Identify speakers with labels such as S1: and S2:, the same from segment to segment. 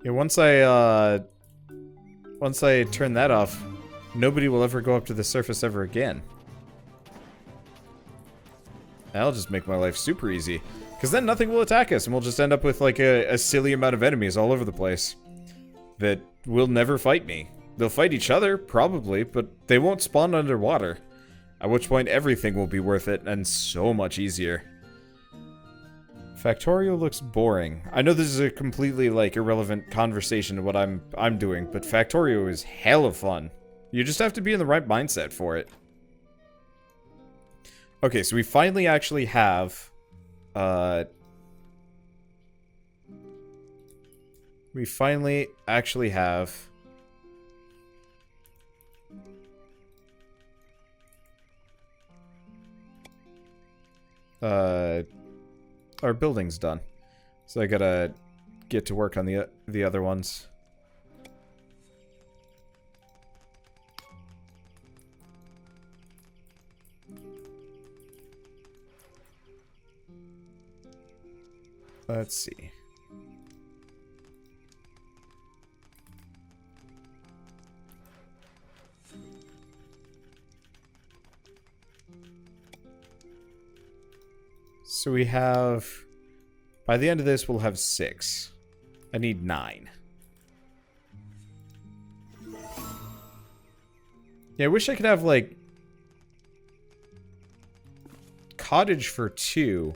S1: Yeah, once I turn that off, nobody will ever go up to the surface ever again. That'll just make my life super easy. Because then nothing will attack us, and we'll just end up with, like, a silly amount of enemies all over the place. That will never fight me. They'll fight each other, probably, but they won't spawn underwater. At which point everything will be worth it, and so much easier. Factorio looks boring. I know this is a completely, like, irrelevant conversation to what I'm doing, but Factorio is hella fun. You just have to be in the right mindset for it. Okay, so we finally actually have... we finally actually have... our building's done. So I gotta get to work on the other ones. Let's see. So we have... By the end of this, we'll have 6. I need 9. Yeah, I wish I could have, like... cottage for 2.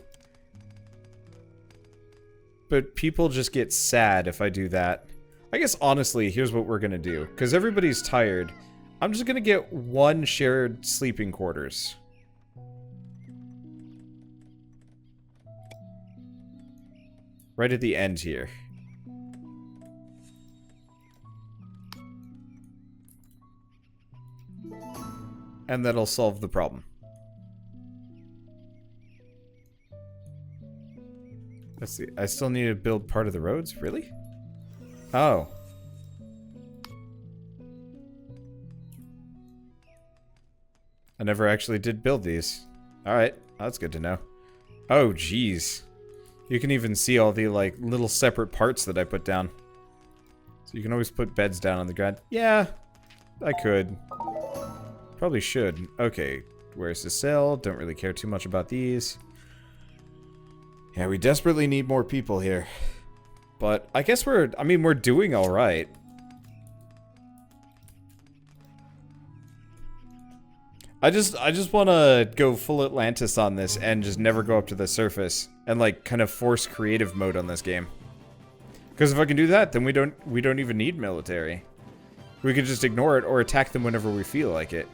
S1: But people just get sad if I do that. I guess, honestly, here's what we're gonna do. Because everybody's tired. I'm just gonna get 1 shared sleeping quarters. Right at the end here. And that'll solve the problem. Let's see. I still need to build part of the roads? Really? Oh. I never actually did build these. Alright. That's good to know. Oh, jeez. You can even see all the, like, little separate parts that I put down. So you can always put beds down on the ground. Yeah, I could. Probably should. Okay, where's the cell? Don't really care too much about these. Yeah, we desperately need more people here. But I guess we're doing alright. I just want to go full Atlantis on this and just never go up to the surface and like kind of force creative mode on this game. Because if I can do that, then we don't even need military. We could just ignore it or attack them whenever we feel like it,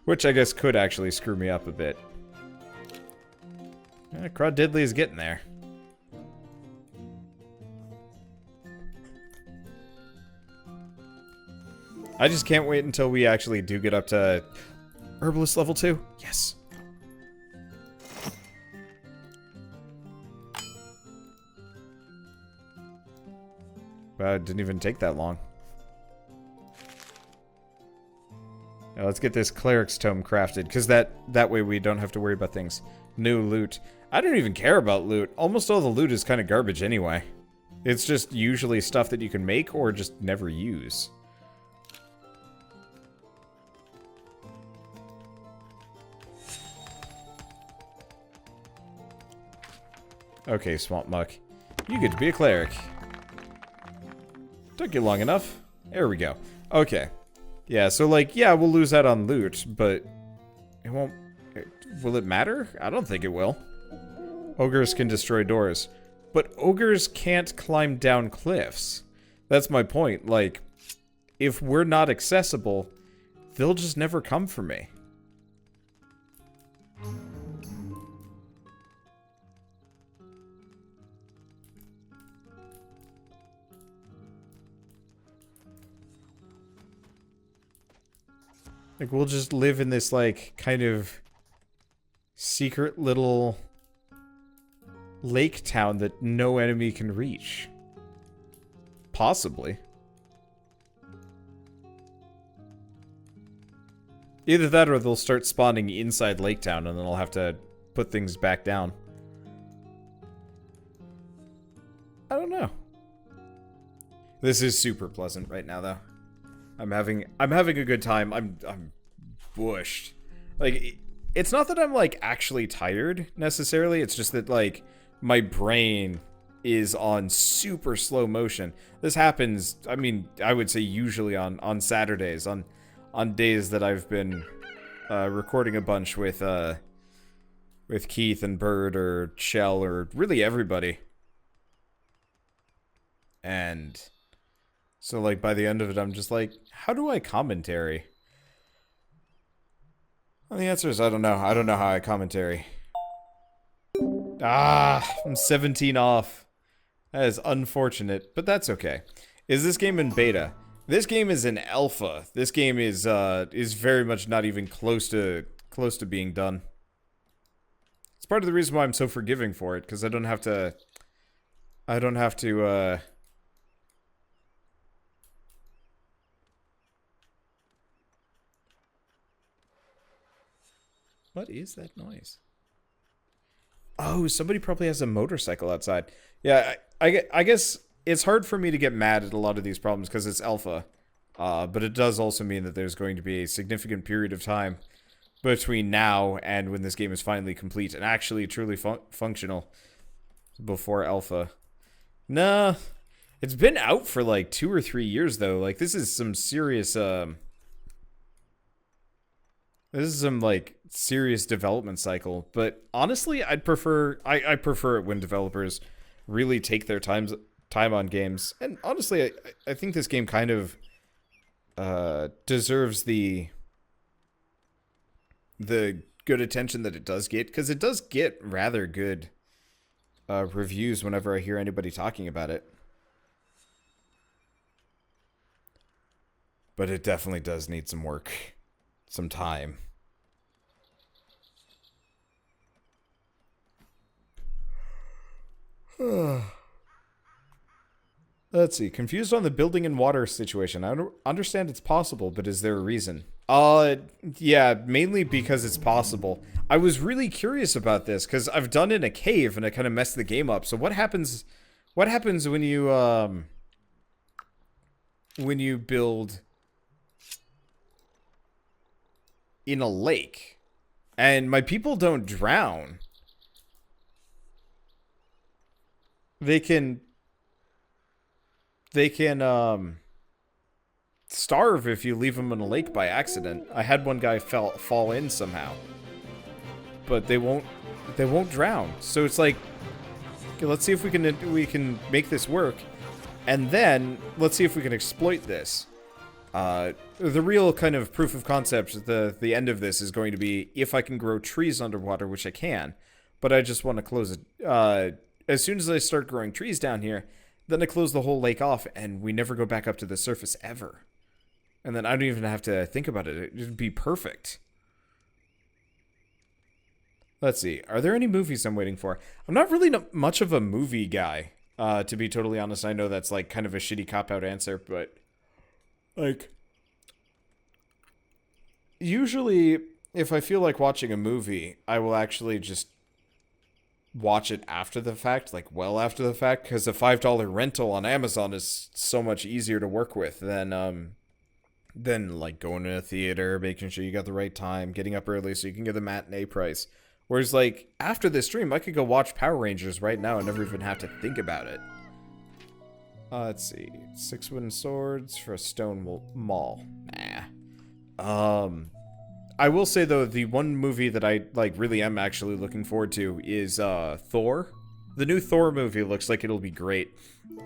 S1: which I guess could actually screw me up a bit. Crawd Diddley is getting there. I just can't wait until we actually do get up to Herbalist level 2? Yes. Wow, it didn't even take that long. Now let's get this Cleric's Tome crafted, because that way we don't have to worry about things. New loot. I don't even care about loot. Almost all the loot is kind of garbage anyway. It's just usually stuff that you can make or just never use. Okay, Swamp Muck. You get to be a cleric. Took you long enough. There we go. Okay. Yeah, so like, yeah, we'll lose out on loot, but it won't... Will it matter? I don't think it will. Ogres can destroy doors. But ogres can't climb down cliffs. That's my point. Like, if we're not accessible, they'll just never come for me. Like, we'll just live in this, like, kind of secret little lake town that no enemy can reach. Possibly. Either that or they'll start spawning inside Lake Town and then I'll have to put things back down. I don't know. This is super pleasant right now, though. I'm having a good time. I'm bushed. Like, it's not that I'm, like, actually tired, necessarily. It's just that, like, my brain is on super slow motion. This happens, I mean, I would say usually on Saturdays, on days that I've been recording a bunch with Keith and Bird or Shell or really everybody. And so, like, by the end of it, I'm just like, how do I commentary? Well, the answer is I don't know. I don't know how I commentary. Ah, I'm 17 off. That is unfortunate, but that's okay. Is this game in beta? This game is in alpha. This game is very much not even close to being done. It's part of the reason why I'm so forgiving for it, because I don't have to What is that noise? Oh, somebody probably has a motorcycle outside. Yeah, I guess it's hard for me to get mad at a lot of these problems because it's alpha. But it does also mean that there's going to be a significant period of time between now and when this game is finally complete and actually truly functional before alpha. Nah, it's been out for like 2 or 3 years though. Like, this is some serious like serious development cycle, but honestly, I'd prefer I prefer it when developers really take their time on games. And honestly, I think this game kind of deserves the good attention that it does get, because it does get rather good reviews whenever I hear anybody talking about it. But it definitely does need some work, some time. Let's see. Confused on the building and water situation. I don't understand it's possible, but is there a reason? Yeah, mainly because it's possible. I was really curious about this because I've done it in a cave and it kind of messed the game up. So what happens when you build in a lake and my people don't drown? They can starve if you leave them in a lake by accident. I had one guy fall in somehow, but they won't drown. So it's like, okay, let's see if we can make this work, and then let's see if we can exploit this. The real kind of proof of concept, the end of this is going to be if I can grow trees underwater, which I can, but I just want to close it. As soon as I start growing trees down here, then I close the whole lake off, and we never go back up to the surface ever. And then I don't even have to think about it. It'd be perfect. Let's see. Are there any movies I'm waiting for? I'm not really much of a movie guy, to be totally honest. I know that's like kind of a shitty cop-out answer, but like, usually if I feel like watching a movie, I will actually just watch it after the fact, like well after the fact, because a $5 rental on Amazon is so much easier to work with than like going to a theater, making sure you got the right time, getting up early so you can get the matinee price. Whereas, like, after this stream, I could go watch Power Rangers right now and never even have to think about it. Let's see. 6 wooden swords for a stone mall. Nah. I will say, though, the one movie that I, like, really am actually looking forward to is, Thor. The new Thor movie looks like it'll be great.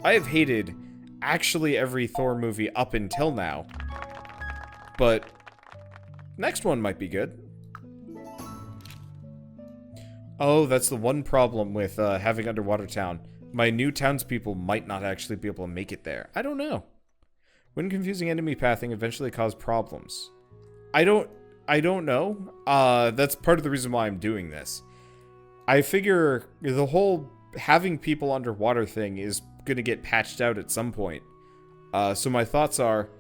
S1: I have hated actually every Thor movie up until now. But next one might be good. Oh, that's the one problem with having Underwater Town. My new townspeople might not actually be able to make it there. I don't know. When confusing enemy pathing eventually cause problems. I don't know. That's part of the reason why I'm doing this. I figure the whole having people underwater thing is going to get patched out at some point. So my thoughts are,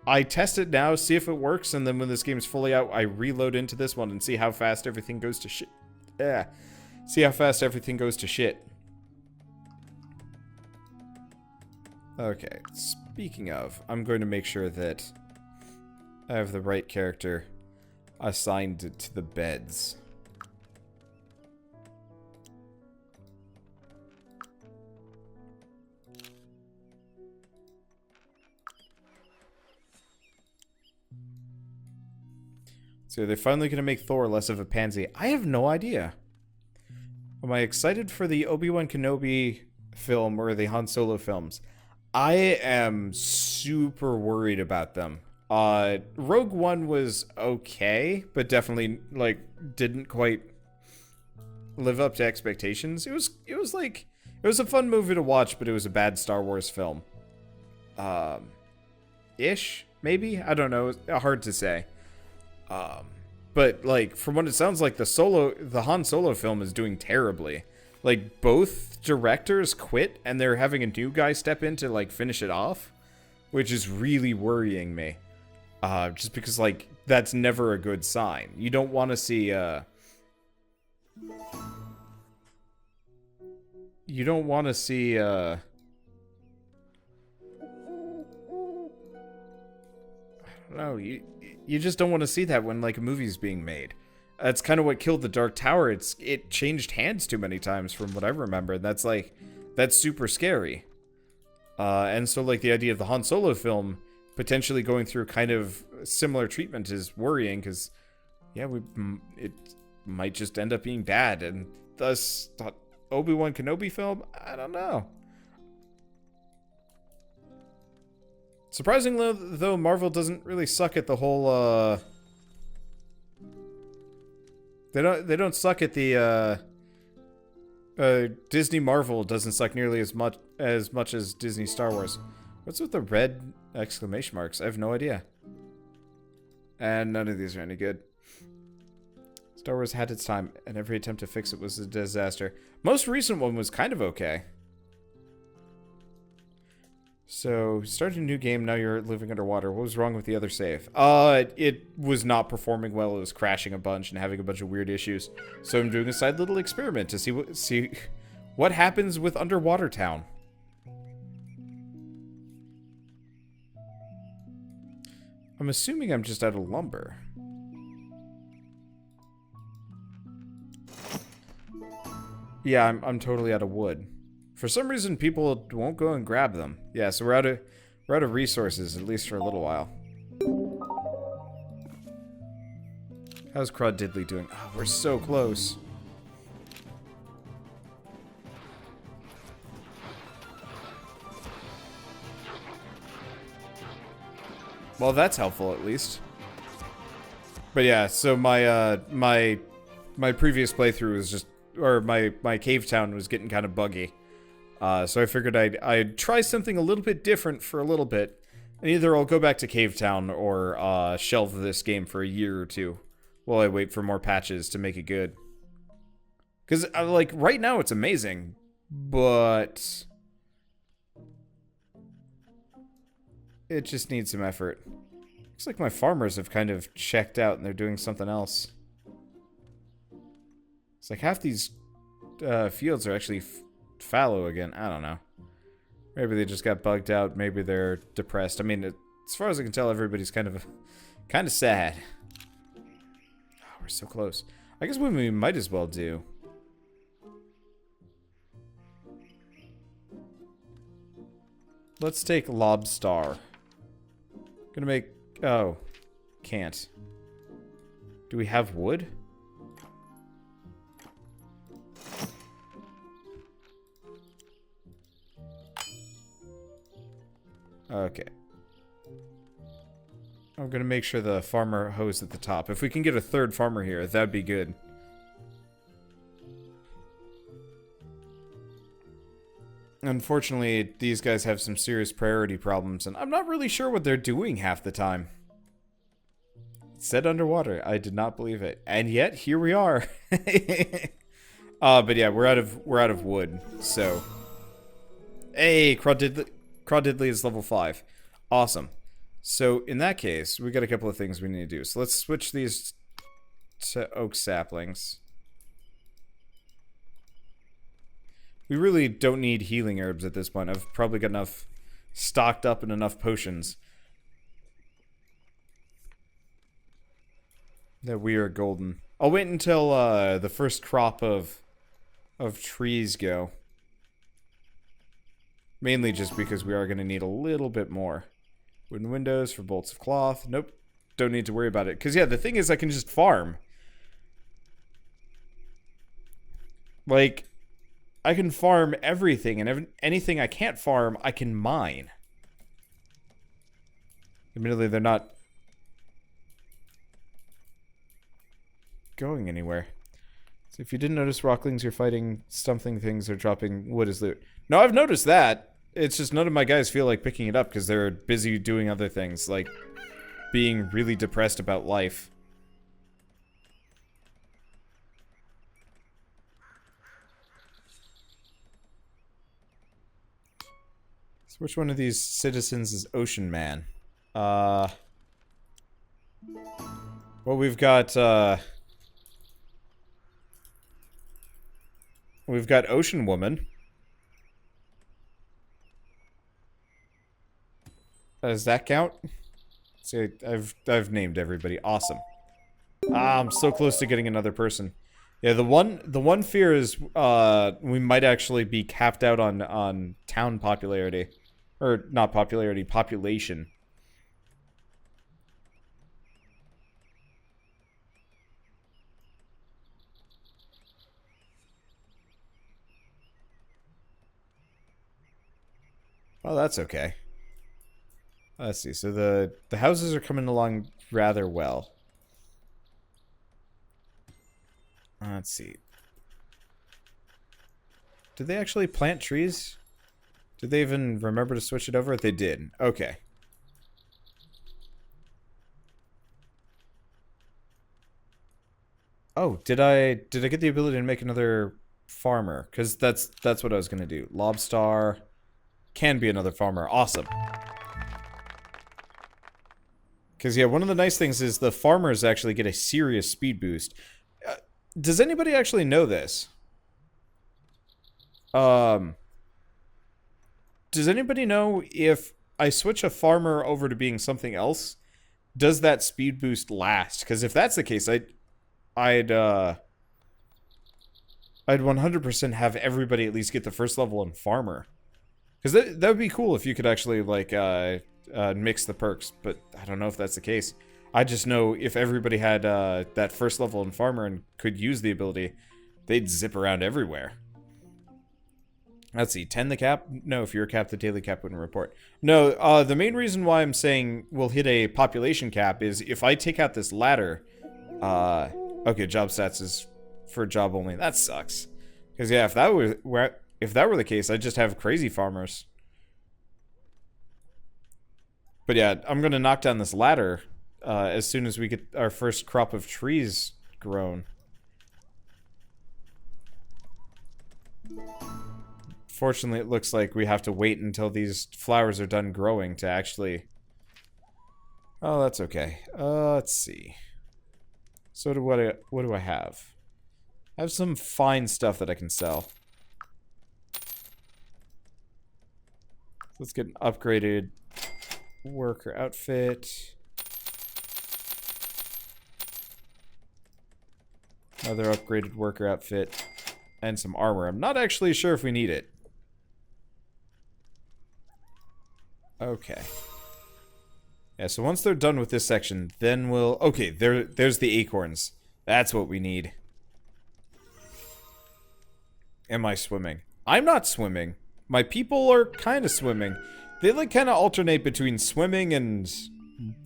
S1: I test it now, see if it works, and then when this game's fully out, I reload into this one and see how fast everything goes to shit. Yeah. See how fast everything goes to shit. Okay, speaking of, I'm going to make sure that I have the right character assigned to the beds. So they're finally going to make Thor less of a pansy. I have no idea. Am I excited for the Obi-Wan Kenobi film or the Han Solo films? I am super worried about them. Rogue One was okay, but definitely, like, didn't quite live up to expectations. It was like, it was a fun movie to watch, but it was a bad Star Wars film. Ish, maybe? I don't know. It's hard to say. But, like, from what it sounds like, the Han Solo film is doing terribly. Like, both directors quit, and they're having a new guy step in to, like, finish it off, which is really worrying me. Just because, like, that's never a good sign. You don't want to see, you don't want to see, I don't know, you just don't want to see that when, like, a movie's being made. That's kind of what killed the Dark Tower. It changed hands too many times from what I remember. And that's, like, that's super scary. And so, like, the idea of the Han Solo film potentially going through kind of similar treatment is worrying, because, yeah, it might just end up being bad. And thus, the Obi-Wan Kenobi film, I don't know. Surprisingly, though, Marvel doesn't really suck at the whole, They don't suck at the, Disney Marvel doesn't suck nearly as much as Disney Star Wars. What's with the red exclamation marks? I have no idea. And none of these are any good. Star Wars had its time, and every attempt to fix it was a disaster. Most recent one was kind of okay. So, started a new game, now you're living underwater. What was wrong with the other save? It was not performing well, it was crashing a bunch and having a bunch of weird issues. So I'm doing a side little experiment to see what happens with Underwater Town. I'm assuming I'm just out of lumber. Yeah, I'm totally out of wood. For some reason, people won't go and grab them. Yeah, so we're out of resources, at least for a little while. How's Crud Diddley doing? Oh, we're so close. Well, that's helpful, at least. But yeah, so my my previous playthrough was just, or my cave town was getting kind of buggy. So I figured I'd try something a little bit different for a little bit. And either I'll go back to Cave Town or shelve this game for a year or two while I wait for more patches to make it good. Because, like, right now it's amazing, but it just needs some effort. Looks like my farmers have kind of checked out and they're doing something else. It's like half these fields are actually fallow again. I don't know. Maybe they just got bugged out. Maybe they're depressed. I mean, as far as I can tell, everybody's kind of sad. Oh, we're so close. I guess what we might as well do. Let's take Lobstar. Gonna make... Oh. Can't. Do we have wood? Okay. I'm gonna make sure the farmer hose at the top. If we can get a third farmer here, that'd be good. Unfortunately, these guys have some serious priority problems, and I'm not really sure what they're doing half the time. It said underwater. I did not believe it. And yet, here we are. But yeah, we're out of wood, so... Hey, Crawdiddley is level 5. Awesome. So, in that case, we got a couple of things we need to do. So, let's switch these to oak saplings. We really don't need healing herbs at this point. I've probably got enough stocked up in enough potions that we are golden. I'll wait until the first crop of trees go. Mainly just because we are going to need a little bit more. Wooden windows for bolts of cloth. Nope. Don't need to worry about it. Because, yeah, the thing is I can just farm. Like, I can farm everything, and anything I can't farm, I can mine. Admittedly, they're not going anywhere. So if you didn't notice, rocklings are fighting something things are dropping wood as loot. No, I've noticed that. It's just none of my guys feel like picking it up because they're busy doing other things, like being really depressed about life. So which one of these citizens is Ocean Man? Well, we've got Ocean Woman. Does that count? See, I've named everybody. Awesome. Ah, I'm so close to getting another person. Yeah, the one fear is we might actually be capped out on town popularity. Or not popularity, population. Oh, that's okay. Let's see. So the houses are coming along rather well. Let's see. Did they actually plant trees? Did they even remember to switch it over? They did. Okay. Oh, did I get the ability to make another farmer? Because that's what I was gonna do. Lobstar can be another farmer. Awesome. Because, yeah, one of the nice things is the farmers actually get a serious speed boost. Does anybody actually know this? Does anybody know if I switch a farmer over to being something else, does that speed boost last? Because if that's the case, I'd 100% have everybody at least get the first level in farmer. Because that would be cool if you could actually, like, mix the perks, but I don't know if that's the case. I just know if everybody had that first level in farmer and could use the ability, they'd zip around everywhere. Let's see, 10 the cap? No, if you're a cap, the daily cap wouldn't report. No, the main reason why I'm saying we'll hit a population cap is if I take out this ladder, okay, job stats is for job only. That sucks. Because, yeah, if that were the case, I'd just have crazy farmers. But yeah, I'm going to knock down this ladder as soon as we get our first crop of trees grown. Fortunately, it looks like we have to wait until these flowers are done growing to actually... Oh, that's okay. Let's see. So what do I have? I have some fine stuff that I can sell. Let's get an upgraded worker outfit. Another upgraded worker outfit. And some armor. I'm not actually sure if we need it. Okay. Yeah, so once they're done with this section, then we'll... Okay, there's the acorns. That's what we need. Am I swimming? I'm not swimming. My people are kind of swimming. They, like, kind of alternate between swimming and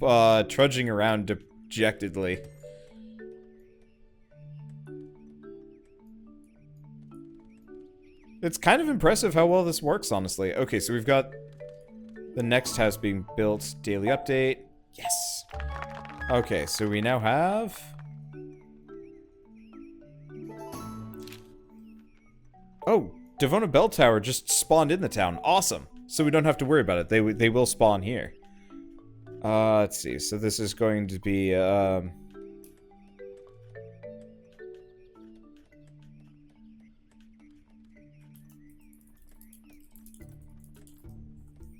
S1: trudging around dejectedly. It's kind of impressive how well this works, honestly. Okay, so we've got the next house being built. Daily update. Yes! Okay, so we now have... Oh, Devona Bell Tower just spawned in the town. Awesome! So we don't have to worry about it. They will spawn here. Let's see. So this is going to be,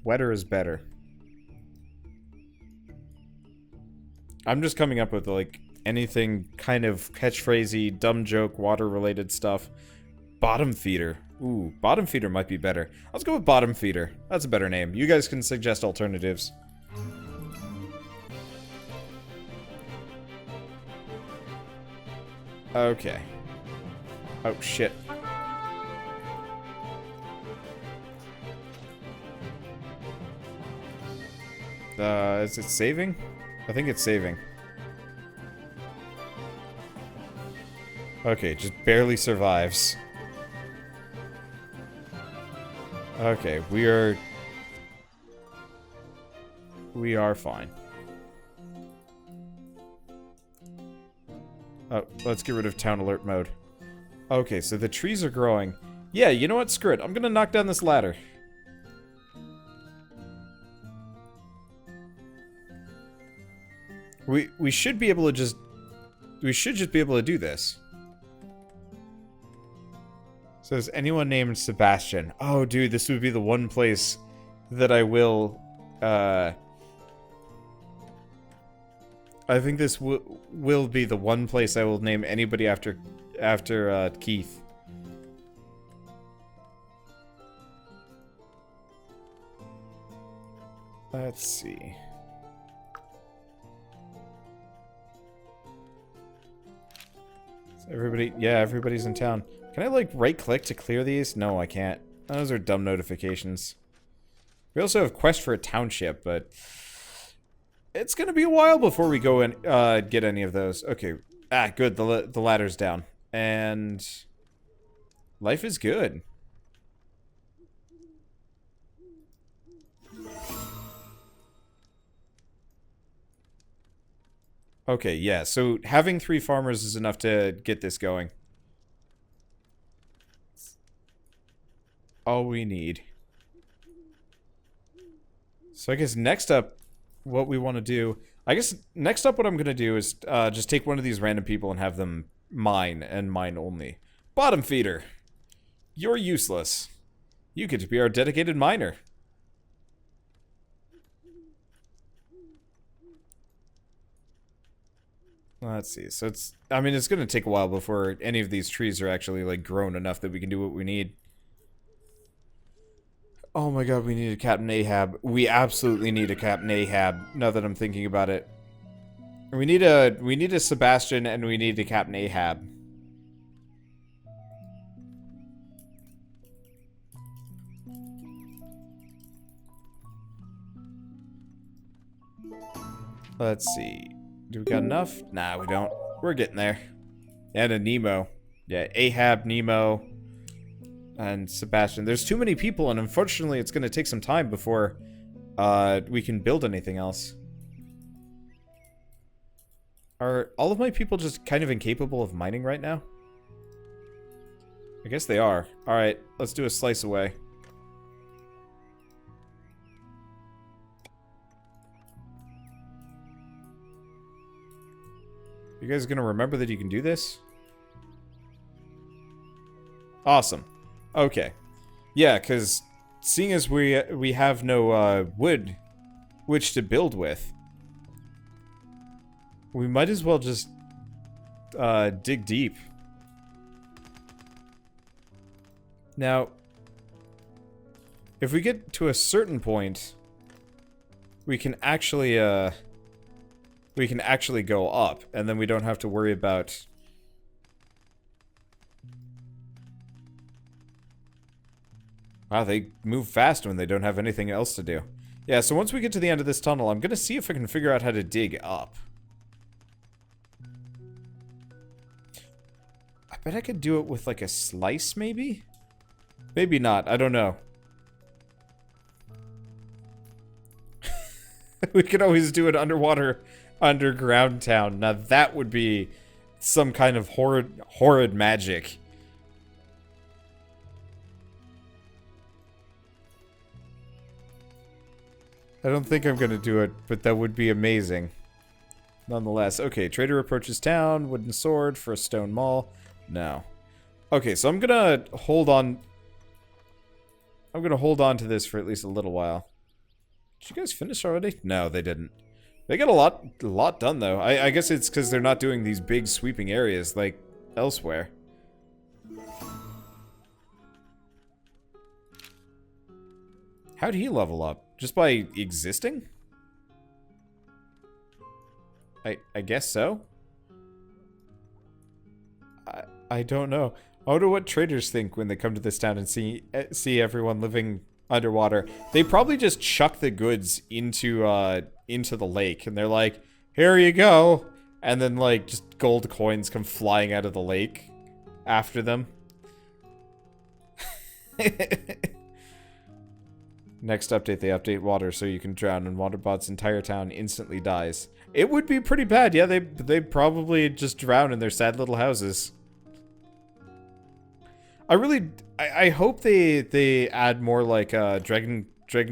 S1: Wetter is better. I'm just coming up with, like, anything kind of catchphrasey, dumb joke, water-related stuff. Bottom feeder. Ooh, bottom feeder might be better. Let's go with bottom feeder. That's a better name. You guys can suggest alternatives. Okay. Oh, shit. Is it saving? I think it's saving. Okay, just barely survives. Okay, we are fine. Oh, let's get rid of town alert mode. Okay, so the trees are growing. Yeah, you know what? Screw it. I'm gonna knock down this ladder. We should be able to just... We should just be able to do this. So is anyone named Sebastian? Oh, dude, this would be the one place that I will... I think this will be the one place I will name anybody after Keith. Let's see. Everybody, yeah, everybody's in town. Can I, like, right-click to clear these? No, I can't. Those are dumb notifications. We also have quest for a township, but... It's gonna be a while before we go and, get any of those. Okay. Ah, good, the ladder's down. And... Life is good. Okay, yeah, so having 3 farmers is enough to get this going. All we need. So I guess next up, what we want to do... I guess next up what I'm going to do is just take one of these random people and have them mine, and mine only. Bottom feeder. You're useless. You get to be our dedicated miner. Let's see. So it's... I mean, it's going to take a while before any of these trees are actually, like, grown enough that we can do what we need. Oh my god, we need a Captain Ahab. We absolutely need a Captain Ahab, now that I'm thinking about it. We need a Sebastian, and we need a Captain Ahab. Let's see. Do we got enough? Nah, we don't. We're getting there. And a Nemo. Yeah, Ahab, Nemo, and Sebastian. There's too many people, and unfortunately it's going to take some time before we can build anything else. Are all of my people just kind of incapable of mining right now? I guess they are. Alright, let's do a slice away. You guys gonna remember that you can do this? Awesome. Okay. Yeah, because seeing as we have no wood which to build with, we might as well just dig deep. Now, if we get to a certain point, we can actually go up, and then we don't have to worry about... Wow, they move fast when they don't have anything else to do. Yeah, so once we get to the end of this tunnel, I'm gonna see if I can figure out how to dig up. I bet I could do it with, like, a slice, maybe? Maybe not, I don't know. We could always do an underground town. Now that would be some kind of horrid magic. I don't think I'm gonna do it, but that would be amazing. Nonetheless. Okay, trader approaches town, wooden sword for a stone mall. No. Okay, so I'm gonna hold on to this for at least a little while. Did you guys finish already? No, they didn't. They got a lot done, though. I guess it's because they're not doing these big sweeping areas like elsewhere. How'd he level up? Just by existing? I guess so. I don't know. I wonder what traders think when they come to this town and see everyone living underwater. They probably just chuck the goods into the lake, and they're like, "Here you go," and then like just gold coins come flying out of the lake after them. Next update, they update water so you can drown, and Wanderbots' entire town instantly dies. It would be pretty bad, yeah. They probably just drown in their sad little houses. I hope they add more like Dragon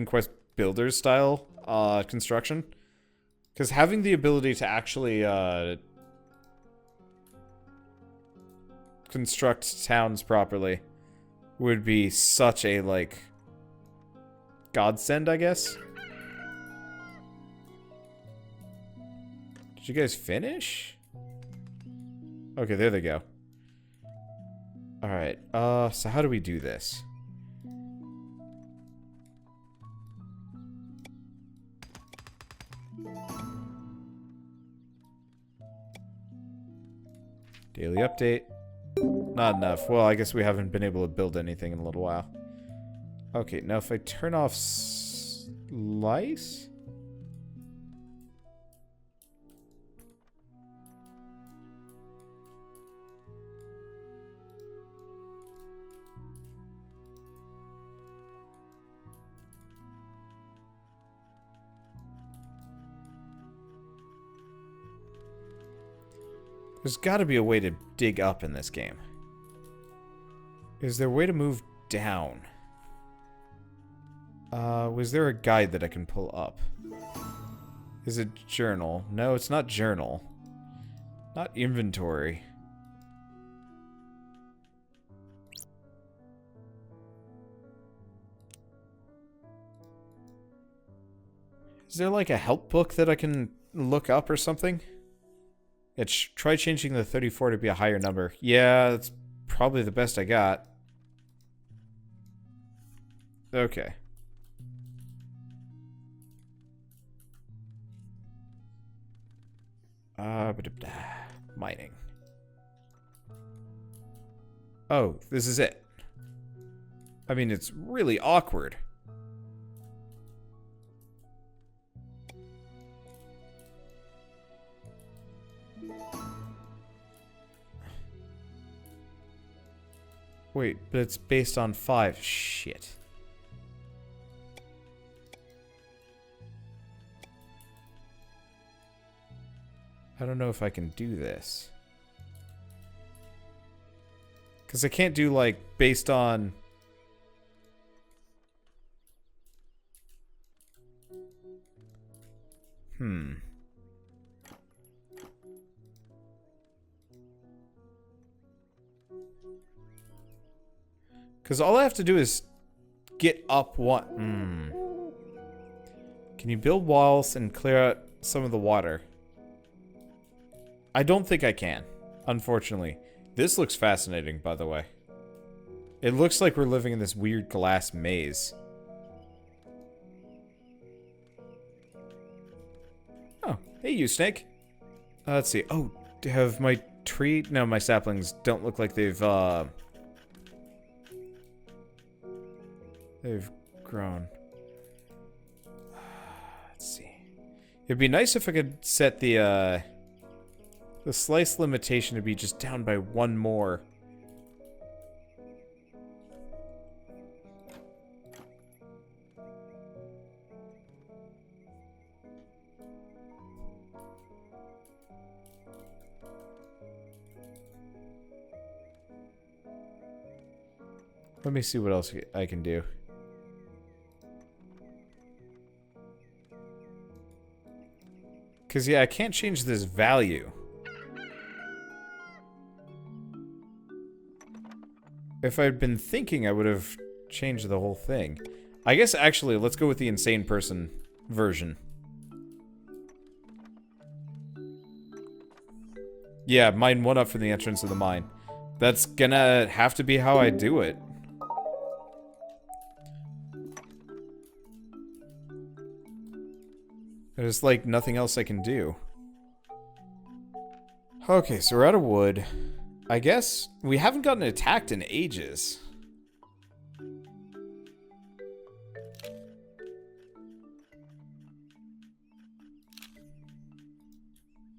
S1: Quest Builders style construction, because having the ability to actually construct towns properly would be such a like godsend, I guess. Did you guys finish? Okay, there they go. Alright, so how do we do this? Daily update. Not enough. Well, I guess we haven't been able to build anything in a little while. Okay, now if I turn off slice? There's got to be a way to dig up in this game. Is there a way to move down? Was there a guide that I can pull up? Is it journal? No, it's not journal. Not inventory. Is there like a help book that I can look up or something? Try changing the 34 to be a higher number. Yeah, that's probably the best I got. Okay. Mining. Oh, this is it. I mean, it's really awkward. Wait, but it's based on 5. Shit. I don't know if I can do this. Because I can't do, like, based on... Because all I have to do is get up one... Can you build walls and clear out some of the water? I don't think I can, unfortunately. This looks fascinating, by the way. It looks like we're living in this weird glass maze. Oh, hey you, Snake. Let's see. Oh, have my tree... No, my saplings don't look like they've grown. Let's see. It'd be nice if I could set the slice limitation to be just down by 1 more. Let me see what else I can do. Because, yeah, I can't change this value. If I'd been thinking, I would have changed the whole thing. I guess, actually, let's go with the insane person version. Yeah, mine 1 up from the entrance of the mine. That's gonna have to be how I do it. There's like nothing else I can do. Okay, so we're out of wood. I guess we haven't gotten attacked in ages.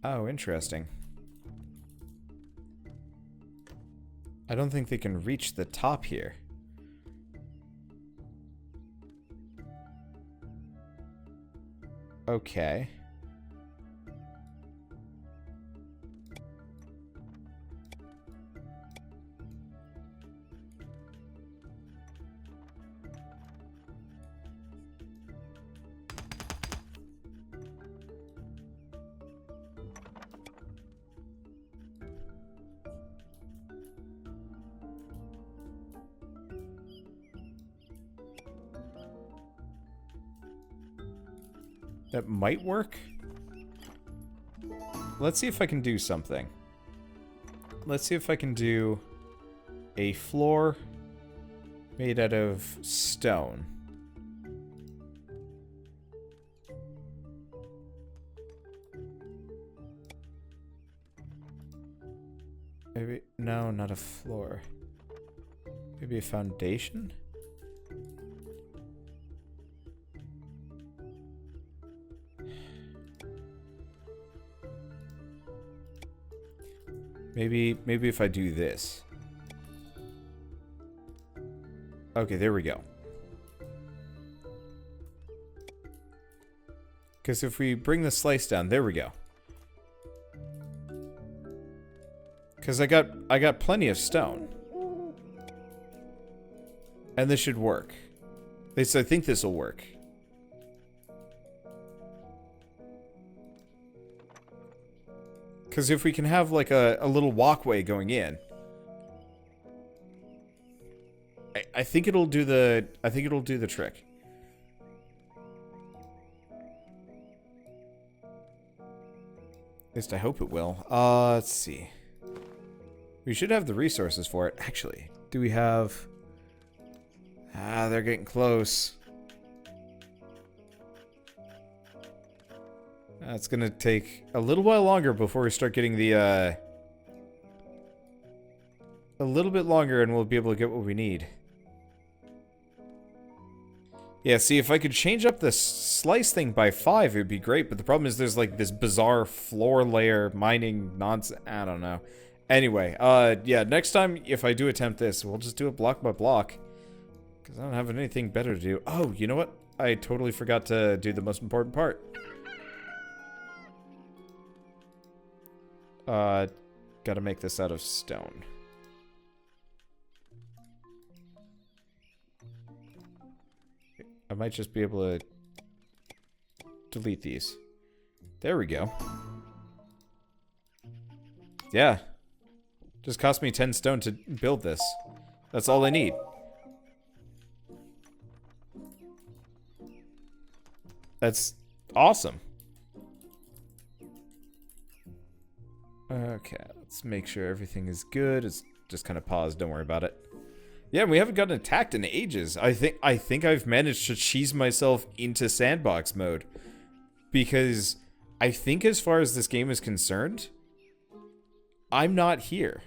S1: Oh, interesting. I don't think they can reach the top here. Okay. That might work. Let's see if I can do something. Let's see if I can do a floor made out of stone. Maybe, no, not a floor. Maybe a foundation? Maybe if I do this. Okay, there we go. Because if we bring the slice down, there we go. Because I got plenty of stone. And this should work. At least I think this will work. Because if we can have like a little walkway going in, I think it'll do the trick. At least I hope it will. Let's see. We should have the resources for it. Actually, do we have? Ah, they're getting close. It's gonna take a little while longer before we start getting the, a little bit longer and we'll be able to get what we need. Yeah, see, if I could change up the slice thing by 5, it would be great, but the problem is there's, like, this bizarre floor layer mining nonsense. I don't know. Anyway, yeah, next time, if I do attempt this, we'll just do it block by block. Because I don't have anything better to do. Oh, you know what? I totally forgot to do the most important part. Gotta make this out of stone. I might just be able to delete these. There we go. Yeah. Just cost me 10 stone to build this. That's all I need. That's awesome. Okay, let's make sure everything is good. It's just kind of paused, don't worry about it. Yeah, we haven't gotten attacked in ages. I think I've managed to cheese myself into sandbox mode. Because I think as far as this game is concerned, I'm not here.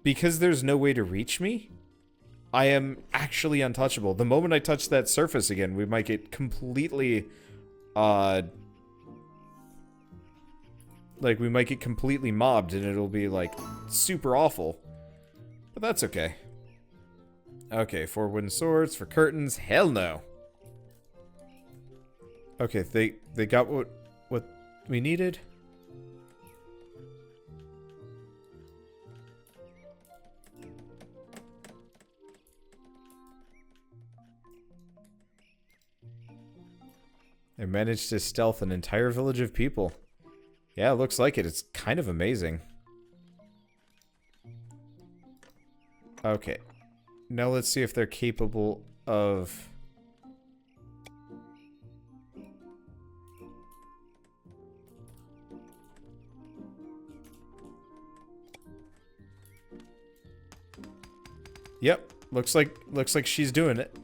S1: Because there's no way to reach me, I am actually untouchable. The moment I touch that surface again, we might get completely, like, we might get completely mobbed and it'll be, like, super awful. But that's okay. Okay, 4 wooden swords for curtains. Hell no. Okay, they got what we needed. They managed to stealth an entire village of people. Yeah, it looks like it. It's kind of amazing. Okay. Now let's see if they're capable of Yep, looks like she's doing it.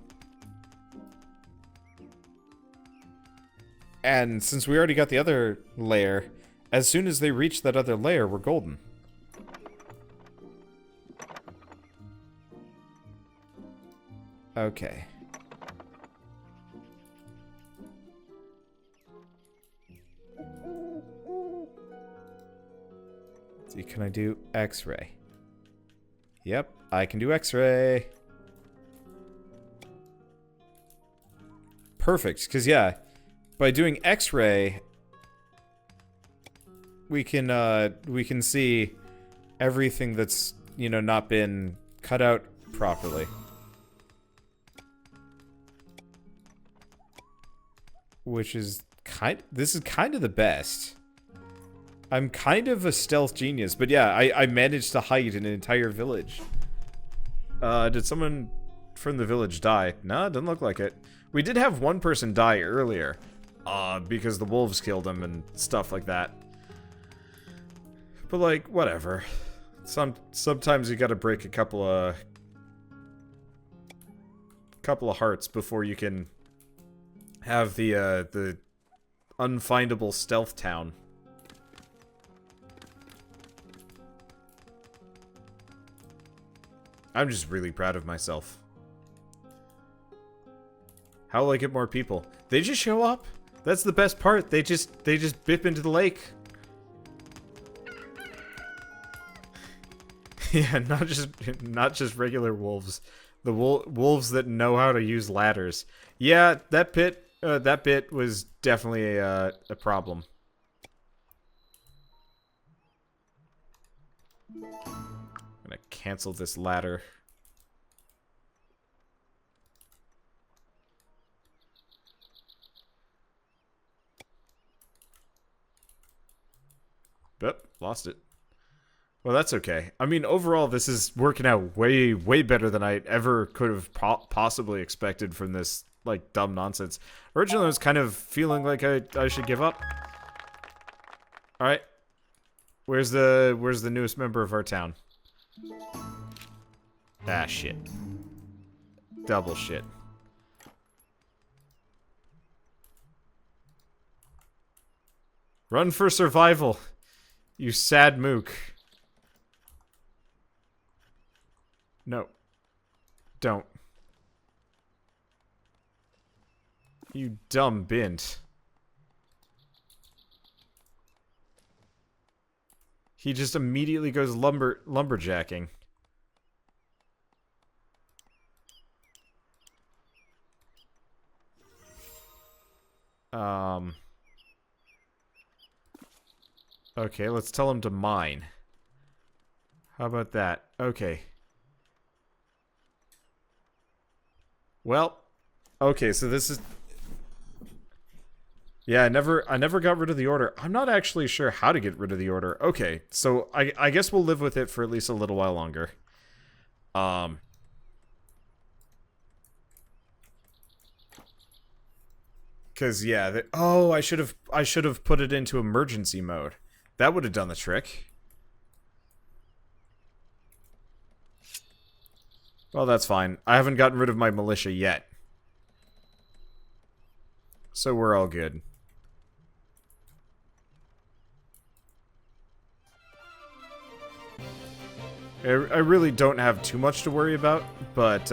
S1: And since we already got the other layer, as soon as they reach that other layer, we're golden. Okay. Let's see, can I do X-ray? Yep, I can do X-ray. Perfect, because yeah, by doing X-ray, we can see everything that's, you know, not been cut out properly. Which is this is kind of the best. I'm kind of a stealth genius, but yeah, I managed to hide an entire village. Did someone from the village die? No, it doesn't look like it. We did have one person die earlier, because the wolves killed him and stuff like that. But like, whatever. Sometimes you gotta break a couple of hearts before you can have the unfindable stealth town. I'm just really proud of myself. How will I get more people? They just show up. That's the best part. They just bip into the lake. Yeah, not just regular wolves. The wolves that know how to use ladders. Yeah, that bit was definitely a problem. I'm gonna cancel this ladder. Yep, lost it. Well, that's okay. I mean, overall, this is working out way, way better than I ever could have possibly expected from this, like, dumb nonsense. Originally, I was kind of feeling like I should give up. Alright. Where's the newest member of our town? Ah, shit. Double shit. Run for survival, you sad mook. No. Don't. You dumb bint. He just immediately goes lumberjacking. Okay, let's tell him to mine. How about that? Okay. Well, okay, so this is... Yeah, I never got rid of the order. I'm not actually sure how to get rid of the order. Okay, so I guess we'll live with it for at least a little while longer. Cause yeah, oh, I should have put it into emergency mode. That would have done the trick. Well, that's fine. I haven't gotten rid of my militia yet. So we're all good. I really don't have too much to worry about, but,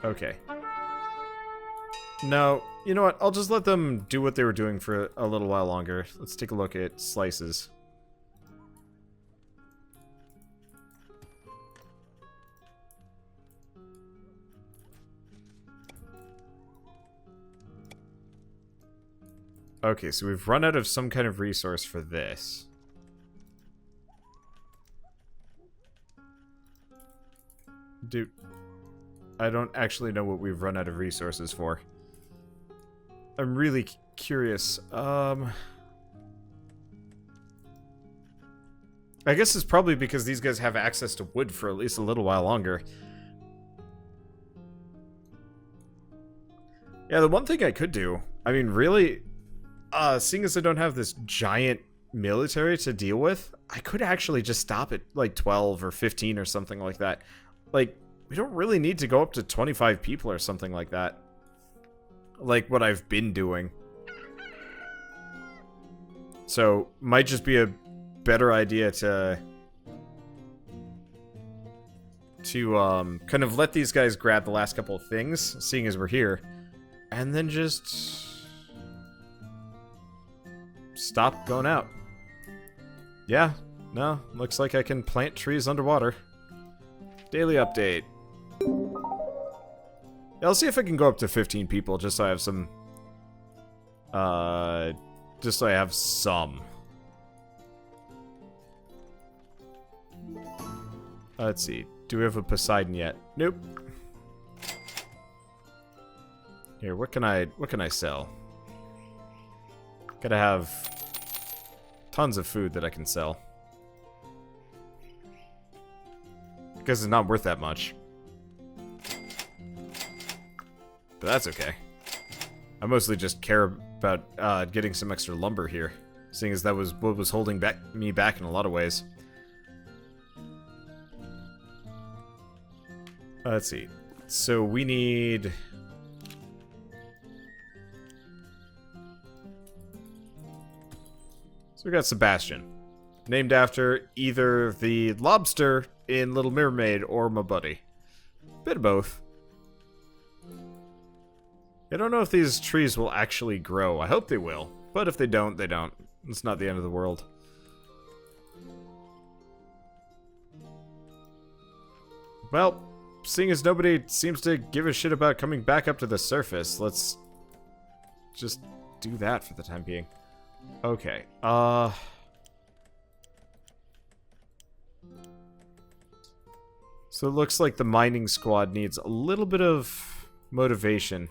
S1: okay. No, you know what? I'll just let them do what they were doing for a little while longer. Let's take a look at slices. Okay, so we've run out of some kind of resource for this. Dude, I don't actually know what we've run out of resources for. I'm really curious. I guess it's probably because these guys have access to wood for at least a little while longer. Yeah, the one thing I could do, I mean, really, seeing as I don't have this giant military to deal with, I could actually just stop at like 12 or 15 or something like that. Like, we don't really need to go up to 25 people or something like that. Like what I've been doing. So, might just be a better idea to kind of let these guys grab the last couple of things, seeing as we're here, and then just stop going out. Yeah, no, looks like I can plant trees underwater. Daily update. Yeah, I'll see if I can go up to 15 people, just so I have some, just so I have some. Let's see. Do we have a Poseidon yet? Nope. Here, what can I sell? Gotta have tons of food that I can sell. Because it's not worth that much. But that's okay. I mostly just care about getting some extra lumber here, seeing as that was what was holding me back in a lot of ways. Let's see. So we need... So we got Sebastian. Named after either the lobster in Little Mermaid or my buddy. Bit of both. I don't know if these trees will actually grow. I hope they will. But if they don't, they don't. It's not the end of the world. Well, seeing as nobody seems to give a shit about coming back up to the surface, let's just do that for the time being. Okay, so it looks like the mining squad needs a little bit of motivation.